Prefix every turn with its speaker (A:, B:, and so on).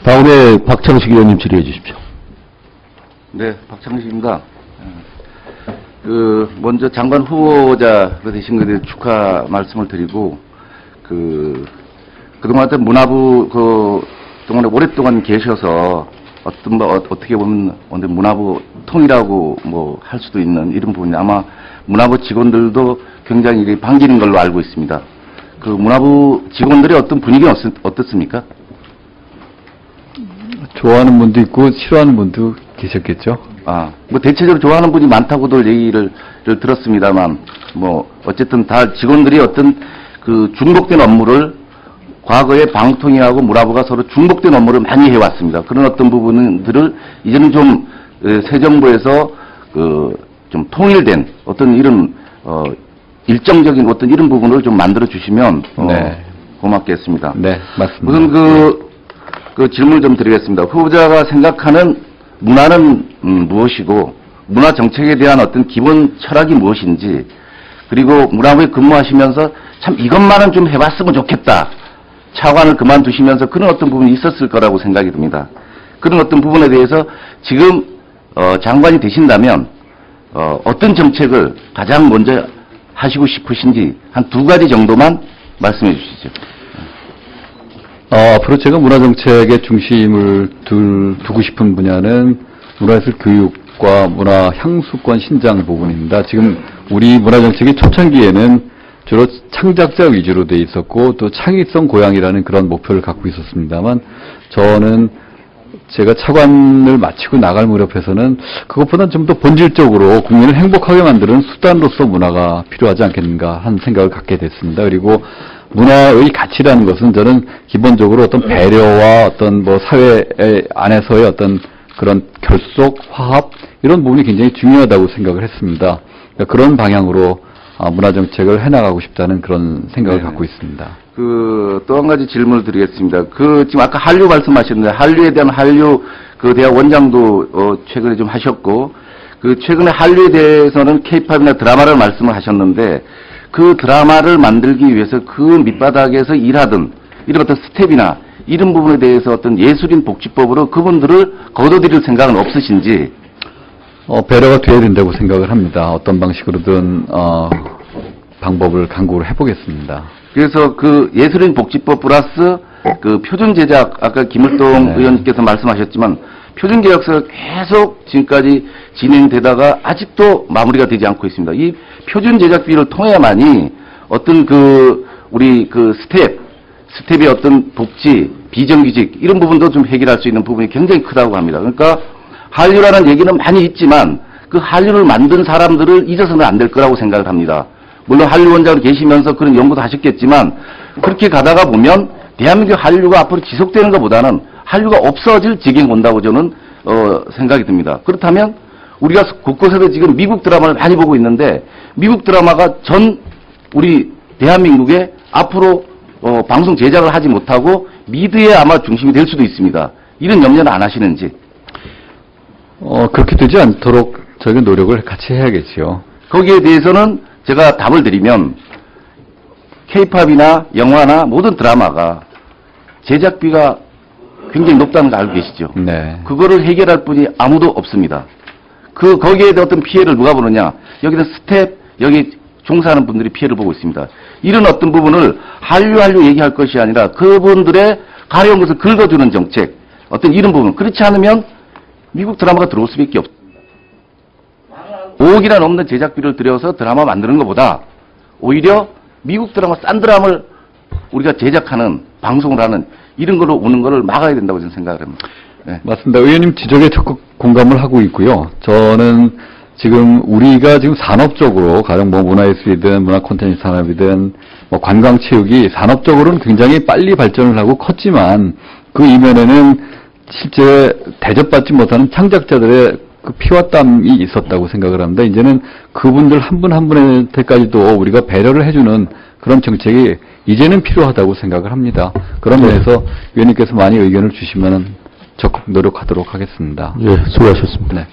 A: 다음에 박창식 의원님 질의해 주십시오.
B: 네, 박창식입니다. 먼저 장관 후보자로 되신 것에 대해 축하 말씀을 드리고, 그동안 문화부, 동안에 오랫동안 계셔서, 어떻게 보면, 문화부 통이라고 할 수도 있는 이런 부분이 아마 문화부 직원들도 굉장히 반기는 걸로 알고 있습니다. 그 문화부 직원들의 어떤 분위기는 어떻습니까?
A: 좋아하는 분도 있고 싫어하는 분도 계셨겠죠.
B: 대체적으로 좋아하는 분이 많다고들 얘기를 들었습니다만, 어쨌든 다 직원들이 어떤 중복된 업무를 과거에 방통위하고 문화부가 서로 중복된 업무를 많이 해왔습니다. 그런 어떤 부분들을 이제는 좀 새 정부에서 좀 통일된 어떤 이런 일정적인 어떤 이런 부분을 좀 만들어 주시면
A: 네.
B: 고맙겠습니다.
A: 네, 맞습니다.
B: 우선 질문을 좀 드리겠습니다. 후보자가 생각하는 문화는 무엇이고 문화 정책에 대한 어떤 기본 철학이 무엇인지, 그리고 문화부에 근무하시면서 참 이것만은 좀 해봤으면 좋겠다, 차관을 그만두시면서 그런 어떤 부분이 있었을 거라고 생각이 듭니다. 그런 어떤 부분에 대해서 지금 장관이 되신다면 어떤 정책을 가장 먼저 하시고 싶으신지 한 2가지 정도만 말씀해 주시죠.
A: 앞으로 제가 문화정책의 중심을 두고 싶은 분야는 문화예술 교육과 문화 향수권 신장 부분입니다. 지금 우리 문화정책이 초창기에는 주로 창작자 위주로 돼 있었고 또 창의성 고양이라는 그런 목표를 갖고 있었습니다만, 저는 제가 차관을 마치고 나갈 무렵에서는 그것보다는 좀 더 본질적으로 국민을 행복하게 만드는 수단으로서 문화가 필요하지 않겠는가 하는 생각을 갖게 됐습니다. 그리고 문화의 가치라는 것은 저는 기본적으로 어떤 배려와 어떤 사회 안에서의 어떤 그런 결속, 화합, 이런 부분이 굉장히 중요하다고 생각을 했습니다. 그러니까 그런 방향으로 문화정책을 해나가고 싶다는 그런 생각을 갖고 있습니다.
B: 또 한 가지 질문을 드리겠습니다. 지금 아까 한류 말씀하셨는데, 한류에 대한 한류 대학 원장도 최근에 좀 하셨고, 최근에 한류에 대해서는 케이팝이나 드라마를 말씀을 하셨는데, 그 드라마를 만들기 위해서 그 밑바닥에서 일하던 이런 어떤 스텝이나 이런 부분에 대해서 어떤 예술인 복지법으로 그분들을 거둬들일 생각은 없으신지?
A: 배려가 돼야 된다고 생각을 합니다. 어떤 방식으로든 방법을 강구를 해보겠습니다.
B: 그래서 예술인 복지법 플러스 표준 제작, 아까 김을동 의원님께서 말씀하셨지만 표준 계약서가 계속 지금까지 진행되다가 아직도 마무리가 되지 않고 있습니다. 이 표준 제작비를 통해야만이 어떤 우리 스텝의 어떤 복지, 비정규직 이런 부분도 좀 해결할 수 있는 부분이 굉장히 크다고 합니다. 그러니까 한류라는 얘기는 많이 있지만 그 한류를 만든 사람들을 잊어서는 안 될 거라고 생각을 합니다. 물론 한류 원장으로 계시면서 그런 연구도 하셨겠지만, 그렇게 가다가 보면 대한민국 한류가 앞으로 지속되는 것보다는 한류가 없어질 지경이 온다고 저는 생각이 듭니다. 그렇다면 우리가 곳곳에서 지금 미국 드라마를 많이 보고 있는데, 미국 드라마가 우리 대한민국에 앞으로 방송 제작을 하지 못하고 미드에 아마 중심이 될 수도 있습니다. 이런 염려는 안 하시는지?
A: 그렇게 되지 않도록 저희가 노력을 같이 해야겠죠.
B: 거기에 대해서는 제가 답을 드리면, 케이팝이나 영화나 모든 드라마가 제작비가 굉장히 높다는 거 알고 계시죠?
A: 네.
B: 그거를 해결할 분이 아무도 없습니다. 거기에 대한 어떤 피해를 누가 보느냐? 여기서 스텝, 여기 종사하는 분들이 피해를 보고 있습니다. 이런 어떤 부분을 한류 얘기할 것이 아니라 그분들의 가려운 것을 긁어주는 정책, 어떤 이런 부분. 그렇지 않으면 미국 드라마가 들어올 수밖에 없습니다. 5억이나 넘는 제작비를 들여서 드라마 만드는 것보다 오히려 미국 드라마, 싼 드라마를 우리가 제작하는, 방송을 하는 이런 걸로 오는 거를 막아야 된다고 저는 생각을 합니다. 네.
A: 맞습니다. 의원님 지적에 적극 공감을 하고 있고요. 저는 지금 우리가 지금 산업적으로 가령 문화예술이든 문화 콘텐츠 산업이든 관광체육이 산업적으로는 굉장히 빨리 발전을 하고 컸지만 그 이면에는 실제 대접받지 못하는 창작자들의 피와 땀이 있었다고 생각을 합니다. 이제는 그분들 한 분 한 분한테까지도 우리가 배려를 해주는 그런 정책이 이제는 필요하다고 생각을 합니다. 그런 면에서 위원님께서 많이 의견을 주시면 적극 노력하도록 하겠습니다. 예, 수고하셨습니다.
B: 네.